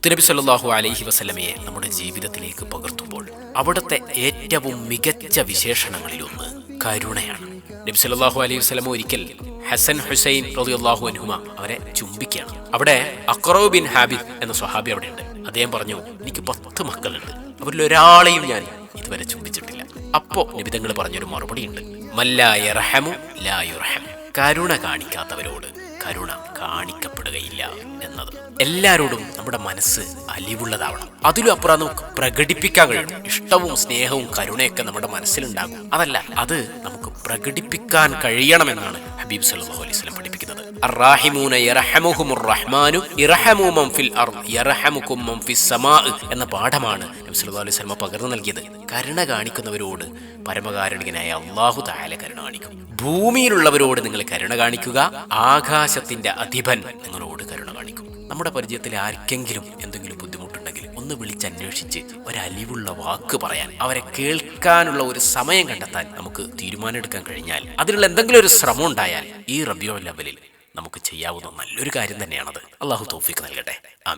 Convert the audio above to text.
മുത്തുനബി സല്ലല്ലാഹു അലൈഹി വസല്ലമയെ നമ്മുടെ ജീവിതത്തിലേക്ക് പകർത്തുമ്പോൾ അവിടുത്തെ ഏറ്റവും മികച്ച വിശേഷണങ്ങളിലൊന്ന് കരുണയാണ്. നബി സല്ലല്ലാഹു അലൈഹി വസല്ലമ ഒരിക്കൽ ഹസൻ ഹുസൈൻ റളിയല്ലാഹു അൻഹുമ അവരെ ചുംബിക്കുകയാണ്. അവിടെ അഖ്റഉ ബിൻ ഹാബിബ് എന്ന സ്വഹാബി അവിടെയുണ്ട്. അദ്ദേഹം പറഞ്ഞു, എനിക്ക് 10 മക്കളുണ്ട്, അവരിൽ ഒരാളെയും ഞാൻ ഇതുവരെ ചുംബിച്ചിട്ടില്ല. അപ്പോ നബിതങ്ങൾ പറഞ്ഞൊരു മറുപടി ഉണ്ട്, മല്ലാ യർഹമു ലാ യുർഹം, കരുണ കാണിക്കാത്തവരോട് കരുണ കാണിക്കപ്പെടുകയില്ല എന്നത്. എല്ലാവരോടും നമ്മുടെ മനസ്സ് അലിവുള്ളതാവണം. അതിലും അപ്പുറം നമുക്ക് പ്രകടിപ്പിക്കാൻ കഴിയണം. ഇഷ്ടവും സ്നേഹവും കരുണയൊക്കെ നമ്മുടെ മനസ്സിലുണ്ടാകും, അതല്ല, അത് നമുക്ക് പ്രകടിപ്പിക്കാൻ കഴിയണമെന്നാണ് ഹബീബ് സല്ലല്ലാഹു അലൈഹി വസല്ലം പഠിപ്പിക്കുന്നത്. അർറാഹിമൂന യർഹമുഹുമുർ റഹ്മാനു ഇർഹമു മൻ ഫിൽ അർദ് യർഹമുകും മൻ ഫിസ് സമാഅ് എന്ന പാഠമാണ് നബി സല്ലല്ലാഹു അലൈഹി വസല്ലം പകർന്നു നൽകിയത്. കരുണ കാണിക്കുന്നവരോട് പരമകാരുണികനായ അല്ലാഹു തആല കരുണ കാണിക്കും. ഭൂമിയിലുള്ളവരോട് നിങ്ങൾ കരുണ കാണിക്കുക, ആകാശത്തിന്റെ അധിപൻ നിങ്ങളോട് കരുണ കാണിക്കും. നമ്മുടെ പരിചയത്തിൽ ആർക്കെങ്കിലും എന്തെങ്കിലും ബുദ്ധിമുട്ടുണ്ടെങ്കിൽ ഒന്ന് വിളിച്ചന്വേഷിച്ച് ഒരലിവുള്ള വാക്ക് പറയാൻ, അവരെ കേൾക്കാനുള്ള ഒരു സമയം കണ്ടെത്താൻ നമുക്ക് തീരുമാനമെടുക്കാൻ കഴിഞ്ഞാൽ, അതിനുള്ള എന്തെങ്കിലും ഒരു ശ്രമം ഉണ്ടായാൽ ഈ റബീഉൽ അവ്വലിൽ നമുക്ക് ചെയ്യാവുന്ന നല്ലൊരു കാര്യം തന്നെയാണത്. അല്ലാഹു തൗഫീഖ് നൽകട്ടെ. ആമീൻ.